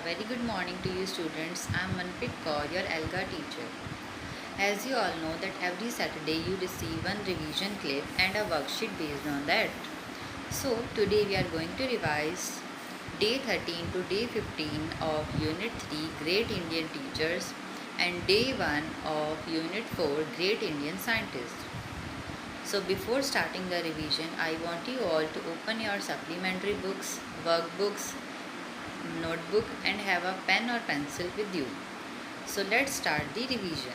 very good morning to you students. I am Manpreet Kaur, your ELGA teacher. As you all know that every Saturday you receive one revision clip and a worksheet based on that. So today we are going to revise day 13 to day 15 of Unit 3 Great Indian Teachers and day 1 of Unit 4 Great Indian Scientists. So before starting the revision, I want you all to open your supplementary books, workbooks, notebook and have a pen or pencil with you. So let's start the revision.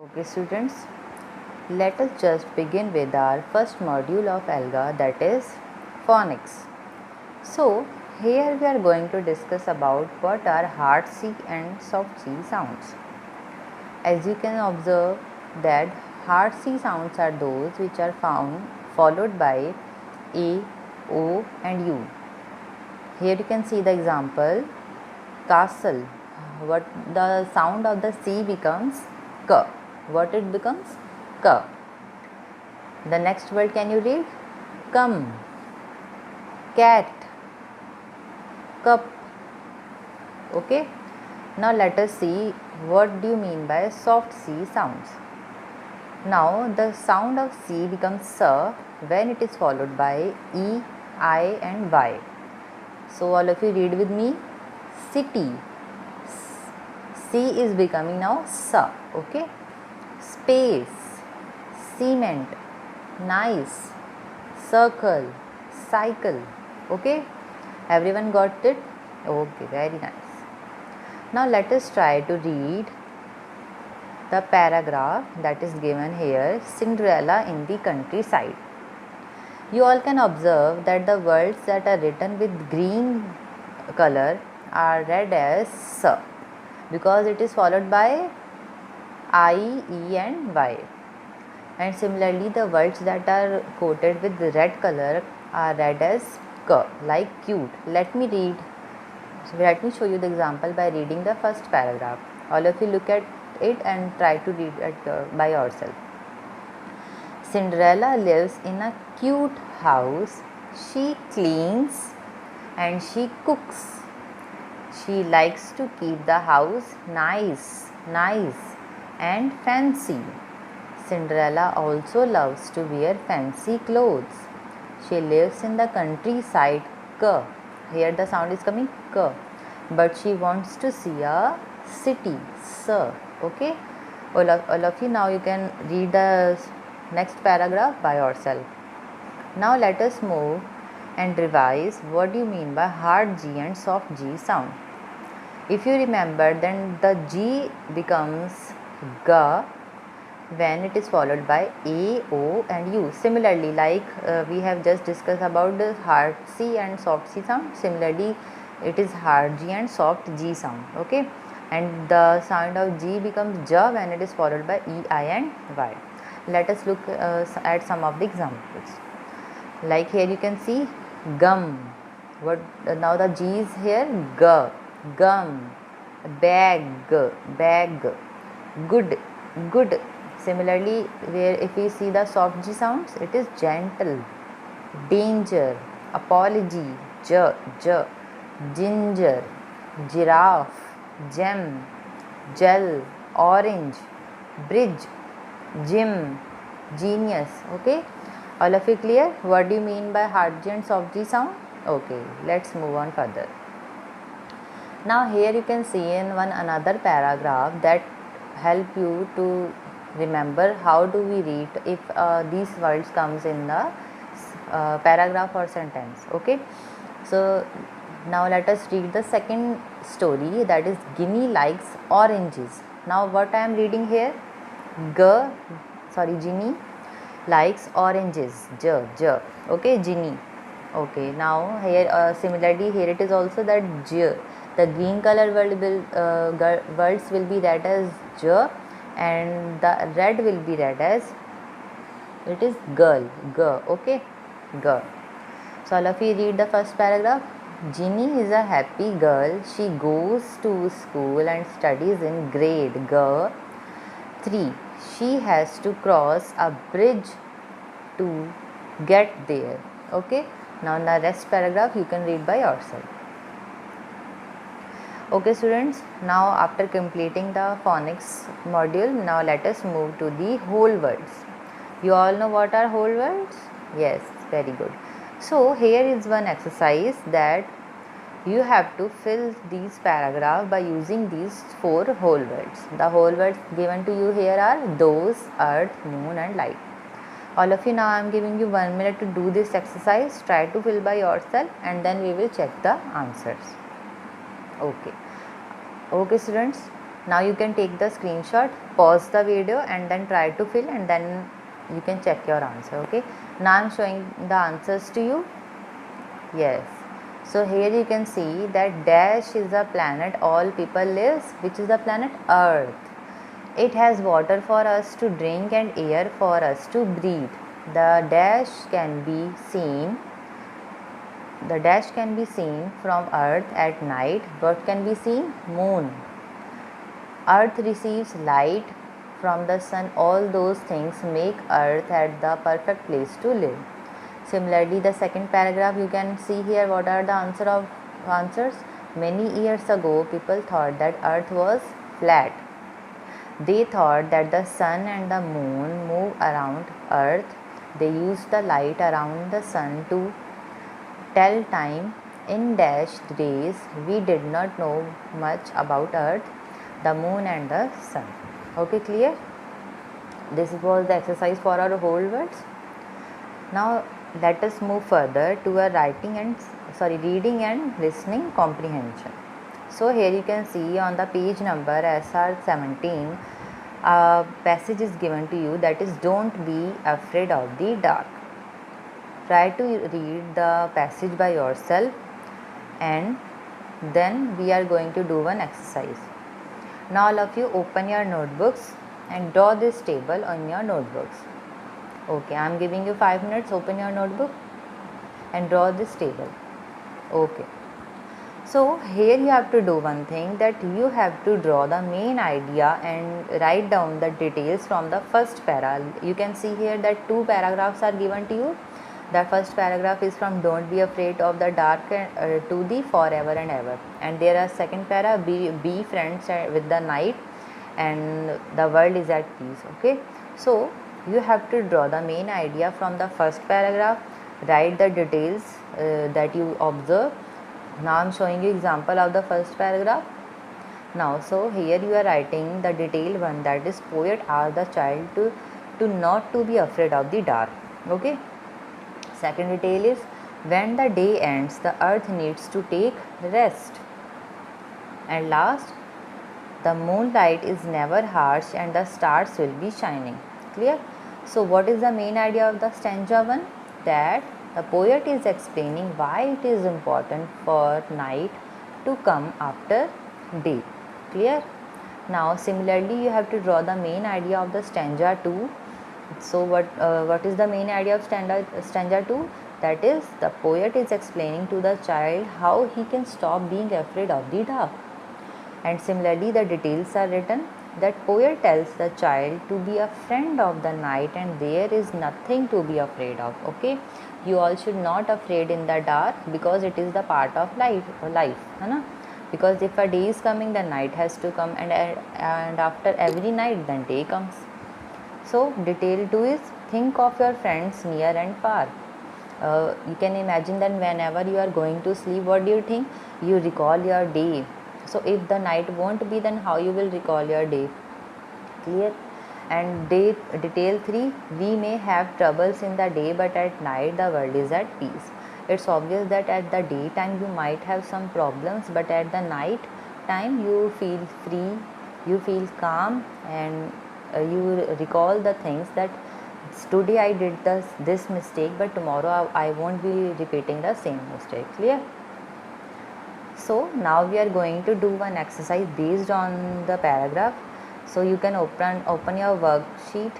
Okay students, let us just begin with our first module of ELGA, that is phonics. So here we are going to discuss about what are hard C and soft C sounds. As you can observe that hard C sounds are those which are found followed by A, O and U. Here you can see the example castle. What the sound of the C becomes K. What it becomes? K. The next word can you read? Come, cat, cup. Okay. Now let us see what do you mean by soft C sounds. Now the sound of C becomes S when it is followed by E, I and Y. So all of you read with me. City. C is becoming now S. Okay. Space, cement, nice, circle, cycle. Okay. Everyone got it? Okay, very nice. Now let us try to read the paragraph that is given here, Cinderella in the countryside. You all can observe that the words that are written with green color are read as S because it is followed by I, E and Y. And similarly the words that are quoted with red color are read as K, like cute. Let me show you the example by reading the first paragraph. All of you look at it and try to read it by yourself. Cinderella lives in a cute house. She cleans and she cooks. She likes to keep the house nice and fancy. Cinderella also loves to wear fancy clothes. She lives in the countryside. K. Here the sound is coming K. But she wants to see a city. S. Okay. All of you, now you can read the next paragraph by yourself. Now let us move and revise what do you mean by hard G and soft G sound. If you remember, then the G becomes G when it is followed by A, O and U. Similarly, like we have just discussed about the hard C and soft C sound, similarly it is hard G and soft G sound. Okay, and the sound of G becomes J when it is followed by E, I and Y. Let us look at some of the examples. Like here you can see gum. What now the G is here G, gum, bag, good. Similarly, where if we see the soft G sounds, it is gentle, danger, apology, ginger, giraffe, gem, gel, orange, bridge, gym, genius. Okay, all of you clear? What do you mean by hard G and soft G sound? Okay, let's move on further. Now here you can see in another paragraph that help you to remember how do we read if these words comes in the paragraph or sentence. Okay, so now let us read the second story, that is Ginny likes oranges. Now what I am reading here, Ginny likes oranges. Okay, Ginny. Okay, now here similarly here it is also that J. The green color words will be read as J and the red will be read as it is girl. Okay, girl. So all of you read the first paragraph. Ginny is a happy girl. She goes to school and studies in grade 3. She has to cross a bridge to get there. Okay, now in the rest paragraph you can read by yourself. Okay students, now after completing the phonics module, now let us move to the whole words. You all know what are whole words? Yes, very good. So here is one exercise that you have to fill these paragraph by using these 4 whole words. The whole words given to you here are those, earth, moon and light. All of you, now I am giving you 1 minute to do this exercise. Try to fill by yourself and then we will check the answers. Okay students, now you can take the screenshot, pause the video and then try to fill and then you can check your answer. Okay, now I am showing the answers to you. Yes, so here you can see that dash is a planet all people lives, which is the planet Earth. It has water for us to drink and air for us to breathe. The dash can be seen from Earth at night. What can be seen? Moon. Earth receives light from the sun. All those things make Earth at the perfect place to live. Similarly, the second paragraph you can see here what are the answers. Many years ago, people thought that Earth was flat. They thought that the sun and the moon move around Earth. They used the light around the sun to tell time in dashed days. We did not know much about Earth, the moon and the sun. Okay, clear? This was the exercise for our whole words. Now let us move further to a reading and listening comprehension. So here you can see on the page number SR 17 a passage is given to you, that is don't be afraid of the dark. Try to read the passage by yourself and then we are going to do one exercise. Now all of you open your notebooks and draw this table on your notebooks. Okay, I am giving you 5 minutes. Open your notebook and draw this table. Okay. So here you have to do one thing, that you have to draw the main idea and write down the details from the first para. You can see here that 2 paragraphs are given to you. The first paragraph is from don't be afraid of the dark to the forever and ever. And there are second para, be friends with the night and the world is at peace. Okay. So you have to draw the main idea from the first paragraph, write the details that you observe. Now I am showing you example of the first paragraph. Now so here you are writing the detail one, that is poet asked the child to not to be afraid of the dark. Okay. Second detail is when the day ends the earth needs to take rest. And last, the moonlight is never harsh and the stars will be shining. Clear? So what is the main idea of the stanza 1? That the poet is explaining why it is important for night to come after day. Clear? Now similarly you have to draw the main idea of the stanza 2. So what is the main idea of stanza 2? That is, the poet is explaining to the child how he can stop being afraid of the dark. And similarly the details are written, that poet tells the child to be a friend of the night and there is nothing to be afraid of. Okay, you all should not afraid in the dark because it is the part of life, because if a day is coming, the night has to come, and after every night then day comes. So detail 2 is think of your friends near and far. You can imagine that whenever you are going to sleep, what do you think? You recall your day. So if the night won't be, then how you will recall your day? Clear? And detail 3, we may have troubles in the day, but at night the world is at peace. It's obvious that at the daytime you might have some problems, but at the night time you feel free, you feel calm, and you recall the things that today I did this mistake, but tomorrow I won't be repeating the same mistake. Clear? So now we are going to do one exercise based on the paragraph. So you can open your worksheet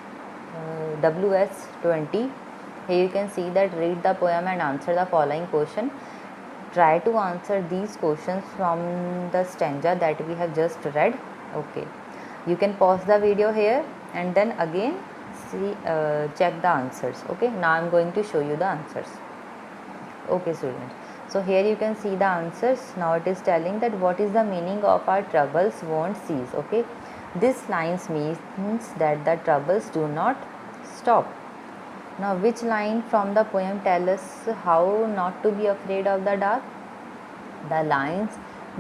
WS20. Here you can see that read the poem and answer the following question. Try to answer these questions from the stanza that we have just read. Okay, you can pause the video here and then again check the answers. Okay, now I am going to show you the answers. Okay students, So here you can see the answers. Now it is telling that what is the meaning of our troubles won't cease. Okay, this lines means that the troubles do not stop. Now which line from the poem tell us how not to be afraid of the dark? The lines,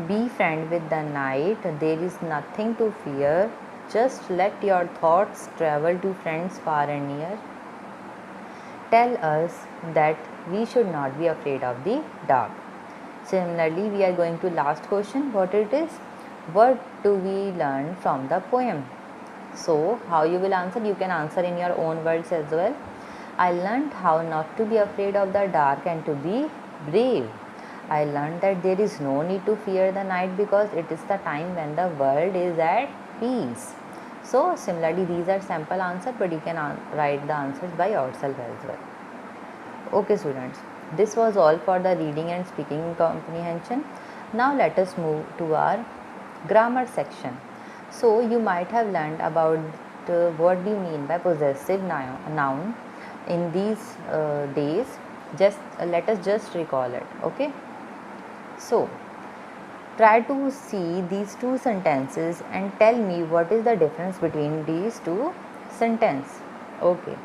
be friend with the night, there is nothing to fear, just let your thoughts travel to friends far and near, tell us that we should not be afraid of the dark. Similarly, we are going to last question, what it is? What do we learn from the poem? So, how you will answer? You can answer in your own words as well. I learned how not to be afraid of the dark and to be brave. I learned that there is no need to fear the night because it is the time when the world is at peace. So, similarly, these are sample answers, but you can write the answers by yourself as well. Okay, students, this was all for the reading and speaking comprehension. Now, let us move to our grammar section. So, you might have learned about what do you mean by possessive noun in these days. Just let us just recall it. Okay. So, try to see these two sentences and tell me what is the difference between these two sentences. Okay.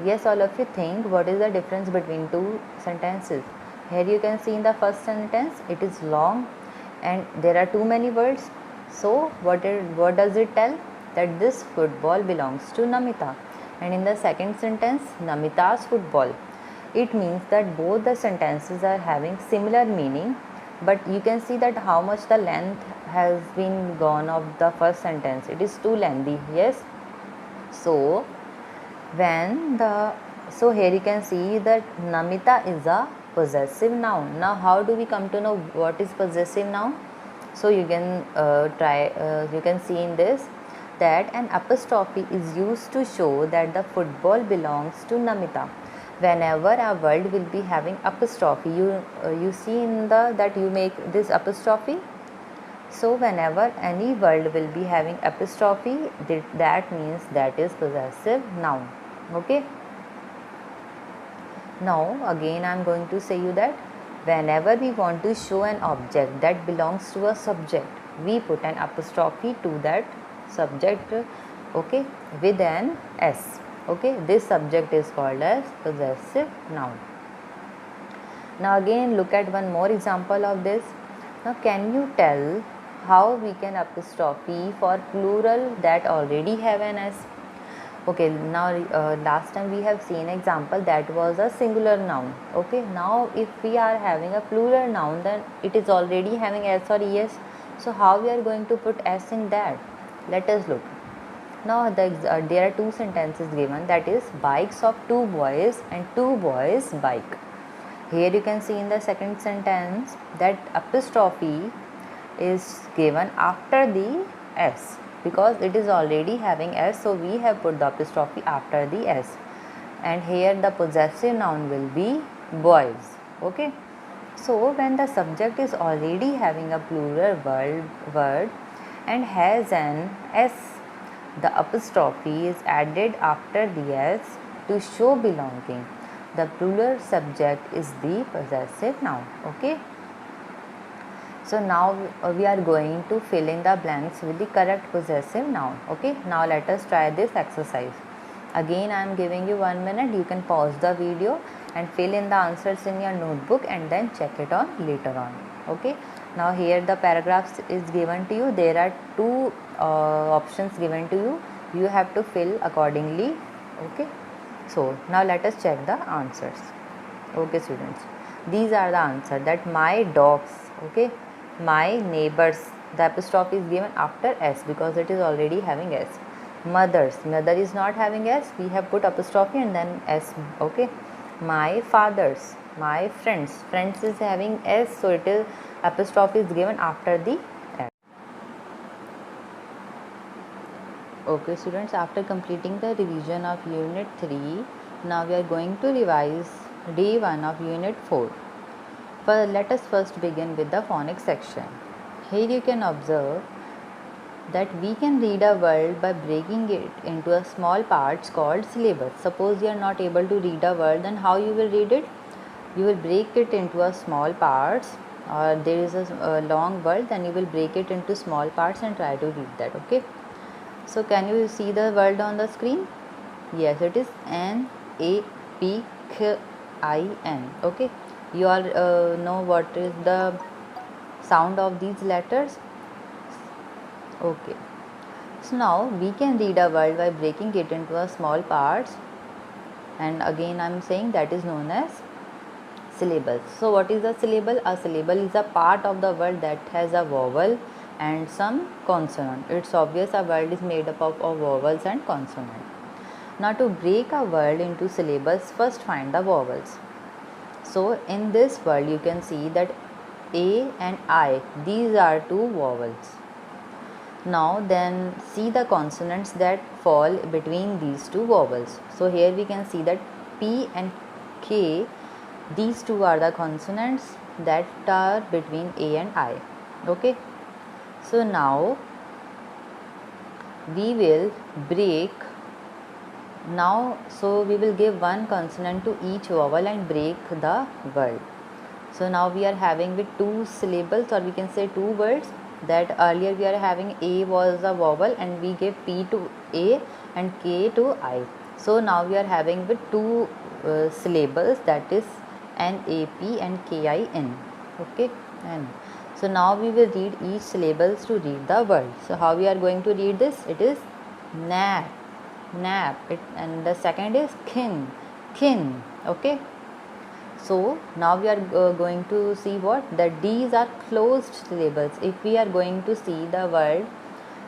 Yes, all of you think what is the difference between two sentences. Here you can see in the first sentence it is long and there are too many words. So what does it tell? That this football belongs to Namita. And in the second sentence, Namita's football. It means that both the sentences are having similar meaning, but you can see that how much the length has been gone of the first sentence. It is too lengthy. Yes. So here you can see that Namita is a possessive noun. Now how do we come to know what is possessive noun? So you can you can see in this that an apostrophe is used to show that the football belongs to Namita. Whenever a word will be having apostrophe, you see in the that you make this apostrophe. So whenever any word will be having apostrophe, that means that is possessive noun. Okay. Now again I am going to say you that whenever we want to show an object that belongs to a subject, we put an apostrophe to that subject, okay, with an S. Okay, this subject is called as possessive noun. Now again look at one more example of this. Now can you tell how we can apostrophe for plural that already have an S? Okay, now last time we have seen example that was a singular noun. Okay, now if we are having a plural noun, then it is already having S or ES. So how we are going to put S in that? Let us look. Now there are two sentences given, that is bikes of two boys and two boys bike. Here you can see in the second sentence that apostrophe is given after the S because it is already having S, so we have put the apostrophe after the S. And here the possessive noun will be boys. Okay. So when the subject is already having a plural word and has an S, the apostrophe is added after the S to show belonging. The plural subject is the possessive noun. Okay. So now we are going to fill in the blanks with the correct possessive noun. Okay. Now let us try this exercise. Again I am giving you 1 minute. You can pause the video and fill in the answers in your notebook and then check it on later on. Okay. Now here the paragraphs is given to you. There are two options given to you. You have to fill accordingly. Okay. So now let us check the answers. Okay students, these are the answers, that my dogs, okay, my neighbors, the apostrophe is given after S because it is already having S. Mother is not having S, we have put apostrophe and then S. Okay. My fathers, my friends is having S, so it is apostrophe is given after the S. Okay students, after completing the revision of unit 3, now we are going to revise day 1 of unit 4. But let us first begin with the phonics section. Here you can observe that we can read a word by breaking it into a small parts called syllabus. Suppose you are not able to read a word, then how you will read it? you will break it into a small parts, or there is a long word, then you will break it into small parts and try to read that. Okay, so can you see the word on the screen? Yes, it is NAPKIN. Okay, you all know what is the sound of these letters? Okay, so now we can read a word by breaking it into a small parts, and again I am saying that is known as syllables. So what is a syllable? A syllable is a part of the word that has a vowel and some consonant. It's obvious a word is made up of vowels and consonant. Now to break a word into syllables, first find the vowels. So in this word you can see that A and I, these are two vowels. Now then see the consonants that fall between these two vowels. So here we can see that P and K, these two are the consonants that are between A and I. Okay, so now we will break. So we will give one consonant to each vowel and break the word. So now we are having with two syllables, or we can say two words, that earlier we are having A was a vowel and we gave P to A and K to I. So now we are having with two syllables, that is NAP and KIN. Okay, N. So now we will read each syllables to read the word. So how we are going to read this? It is nap, nap. And the second is kin, kin. Okay. So now we are going to see what that these are closed syllables. If we are going to see the word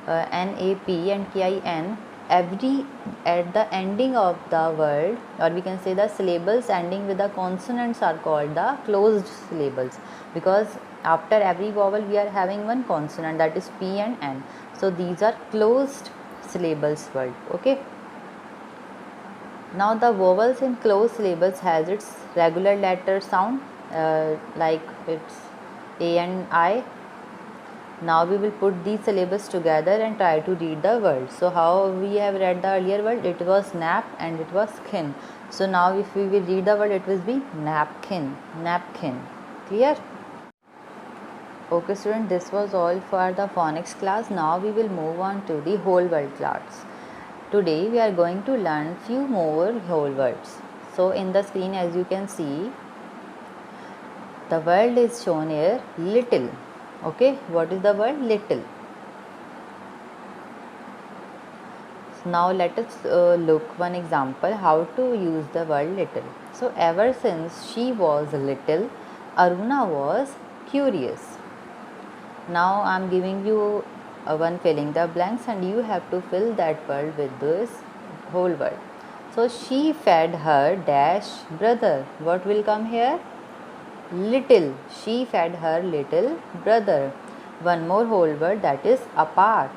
NAP and KIN, every at the ending of the word, or we can say the syllables ending with the consonants are called the closed syllables, because after every vowel we are having one consonant, that is P and N. So these are closed syllables word. Okay. Now the vowels in closed syllables has its regular letter sound, like it's A and I. Now we will put these syllables together and try to read the word. So how we have read the earlier word? It was nap and it was kin. So now if we will read the word, it will be napkin, napkin. Clear? Okay student, this was all for the phonics class. Now we will move on to the whole word class. Today we are going to learn few more whole words. So in the screen, as you can see, the word is shown here, little. Okay, what is the word? Little. So now let us look one example how to use the word little. So ever since she was little, Aruna was curious. Now I am giving you one filling the blanks, and you have to fill that word with this whole word. So she fed her dash brother. What will come here? Little. She fed her little brother. One more whole word, that is apart.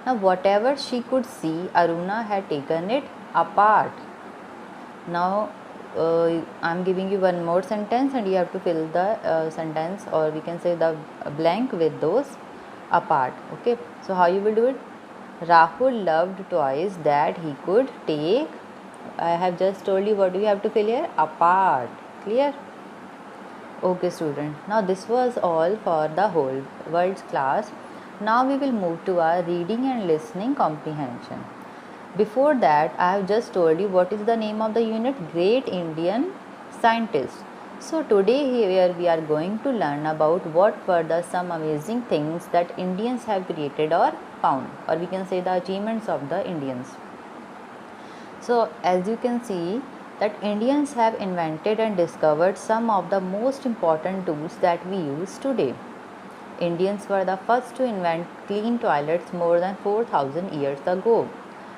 Now whatever she could see, Aruna had taken it apart. Now I am giving you one more sentence and you have to fill the sentence, or we can say the blank, with those apart. Okay, so how you will do it? Rahul loved toys that he could take. I have just told you what do you have to fill here? Apart. Clear? Okay student, now this was all for the whole words class. Now we will move to our reading and listening comprehension. Before that, I have just told you what is the name of the unit, Great Indian Scientist. So today here we are going to learn about what were the some amazing things that Indians have created or found, or we can say the achievements of the Indians. So as you can see that Indians have invented and discovered some of the most important tools that we use today. Indians were the first to invent clean toilets more than 4,000 years ago.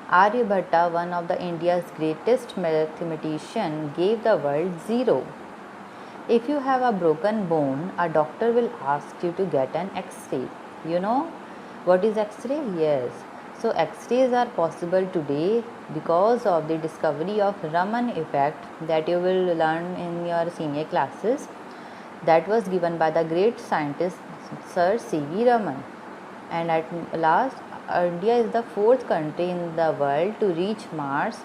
Aryabhatta, one of the India's greatest mathematician, gave the world zero. If you have a broken bone, a doctor will ask you to get an X-ray. You know what is X-ray? Yes. So X-rays are possible today because of the discovery of Raman effect that you will learn in your senior classes, that was given by the great scientist Sir C.V. Raman. And at last, India is the fourth country in the world to reach Mars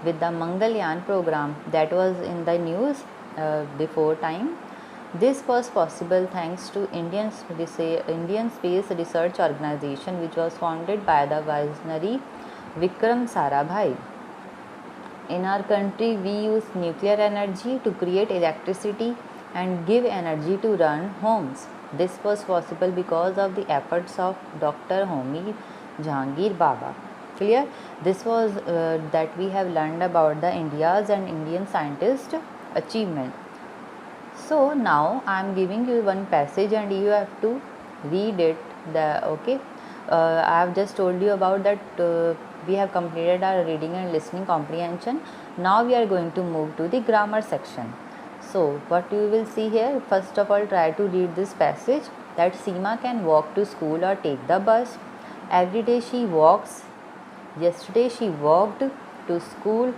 with the Mangalyaan program that was in the news before time. This was possible thanks to Indian Space Research Organization, which was founded by the visionary Vikram Sarabhai. In our country, we use nuclear energy to create electricity and give energy to run homes. This was possible because of the efforts of Dr. Homi Jahangir Baba. Clear? This was that we have learned about the India's and Indian scientist achievement. So now I am giving you one passage and you have to read it. I have just told you about that. We have completed our reading and listening comprehension. Now we are going to move to the grammar section. So what you will see here, first of all, try to read this passage, that Seema can walk to school or take the bus. Every day she walks. Yesterday she walked to school.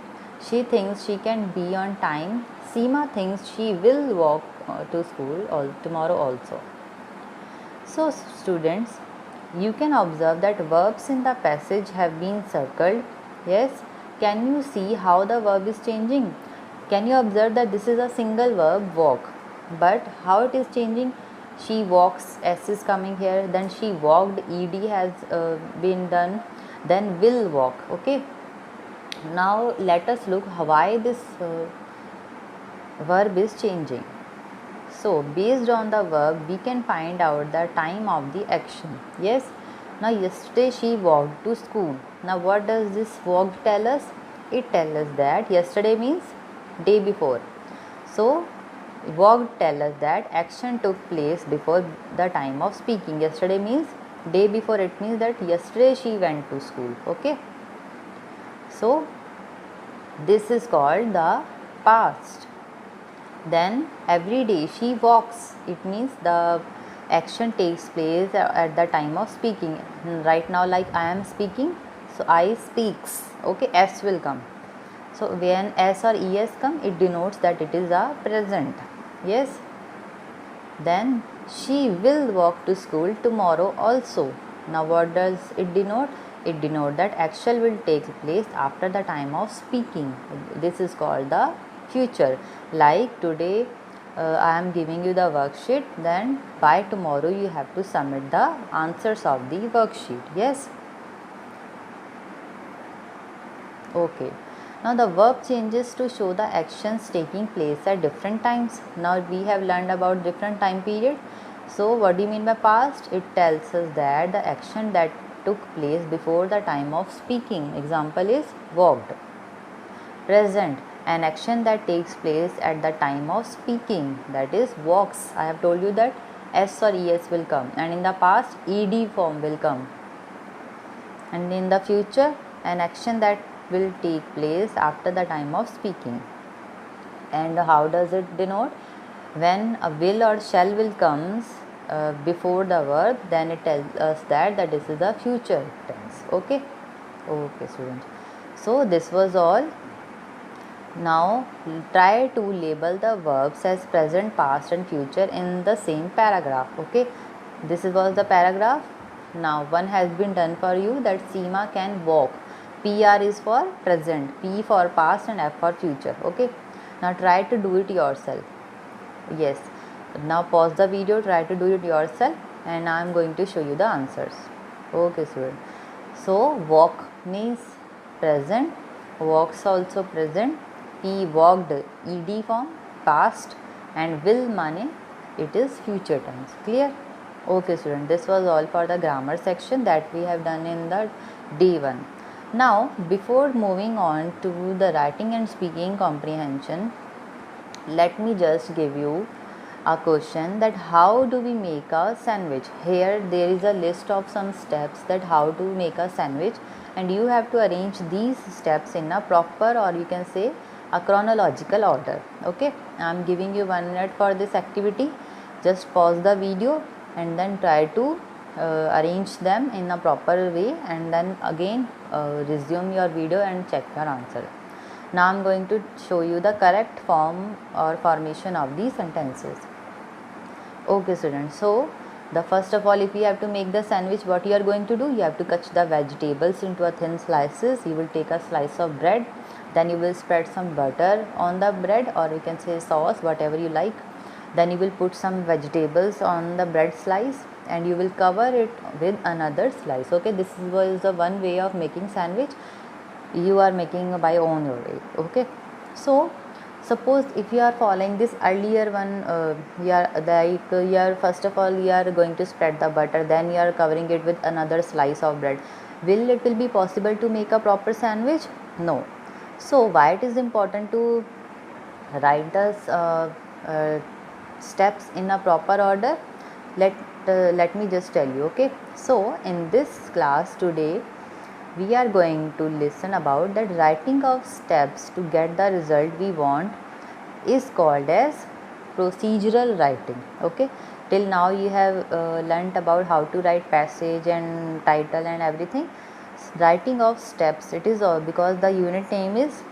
She thinks she can be on time. Seema thinks she will walk to school tomorrow also. So students, you can observe that verbs in the passage have been circled. Yes, can you see how the verb is changing? Can you observe that this is a single verb, walk, but how it is changing? She walks, S is coming here, then she walked, ed has been done, then will walk. Okay, now let us look why this verb is changing. So based on the verb, we can find out the time of the action. Yes, now yesterday she walked to school. Now what does this walked tell us? It tells us that yesterday means day before. So walked tell us that action took place before the time of speaking. Yesterday means day before, it means that yesterday she went to school. Okay, so this is called the past. Then every day she walks, it means the action takes place at the time of speaking. Right now, like I am speaking, so I speaks. Okay, S will come. So when S or ES come, it denotes that it is a present. Yes. Then she will walk to school tomorrow also. Now what does it denote? It denotes that action will take place after the time of speaking. This is called the future. Like today I am giving you the worksheet, then by tomorrow you have to submit the answers of the worksheet. Yes. Okay, now the verb changes to show the actions taking place at different times. Now we have learned about different time period. So what do you mean by past? It tells us that the action that took place before the time of speaking. Example is walked. Present, an action that takes place at the time of speaking, that is walks. I have told you that S or ES will come, and in the past ED form will come, and in the future an action that will take place after the time of speaking. And how does it denote? When a will or shall will comes before the verb, then it tells us that this is the future tense. Okay, students, so this was all. Now try to label the verbs as present, past and future in the same paragraph. Okay, this was the paragraph. Now one has been done for you, that Seema can walk. PR is for present, P for past and F for future. Okay, now try to do it yourself. Yes, now pause the video, try to do it yourself, and I am going to show you the answers. Okay student, so walk means present, walks also present, He walked ED form past, and will mane it is future tense. Clear? Okay student, this was all for the grammar section that we have done in the day 1. Now before moving on to the writing and speaking comprehension, let me just give you a question, that how do we make a sandwich. Here there is a list of some steps that how to make a sandwich, and you have to arrange these steps in a proper, or you can say a chronological order. Okay, I am giving you 1 minute for this activity. Just pause the video and then try to arrange them in a proper way, and then again resume your video and check your answer. Now I am going to show you the correct form or formation of these sentences. Okay students, so the first of all, if you have to make the sandwich, what you are going to do, you have to cut the vegetables into a thin slices. You will take a slice of bread, Then you will spread some butter on the bread, or you can say sauce, whatever you like. Then you will put some vegetables on the bread slice and you will cover it with another slice. Okay, this was the one way of making sandwich. You are making by own way. Okay, so suppose if you are following this earlier one, you are first of all you are going to spread the butter, then you are covering it with another slice of bread. It will be possible to make a proper sandwich? No. So why it is important to write the steps in a proper order? Let me just tell you. Okay, so in this class today we are going to listen about that writing of steps to get the result we want is called as procedural writing. Okay, till now you have learnt about how to write passage and title and everything. Writing of steps, it is all because the unit name is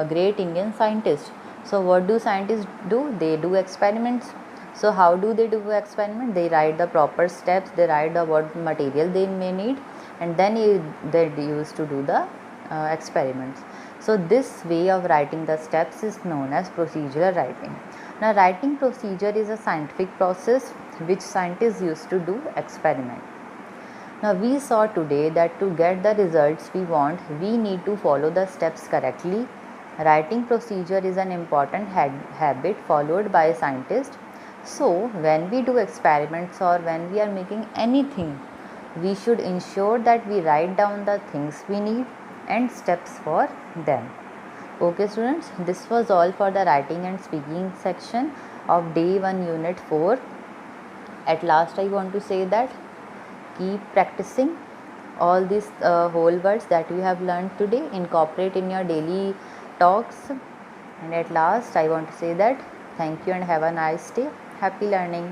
Great Indian Scientist. So what do scientists do? They do experiments. So how do they do experiment? They write the proper steps, they write the what material they may need, and then they used to do the experiments. So this way of writing the steps is known as procedural writing. Now writing procedure is a scientific process which scientists used to do experiment. Now we saw today that to get the results we want, we need to follow the steps correctly. Writing procedure is an important habit followed by scientists. So when we do experiments or when we are making anything, we should ensure that we write down the things we need and steps for them. Okay students, this was all for the writing and speaking section of day 1 unit 4. At last I want to say that keep practicing all these whole words that you have learned today, incorporate in your daily talks. And at last I want to say that thank you and have a nice day. Happy learning.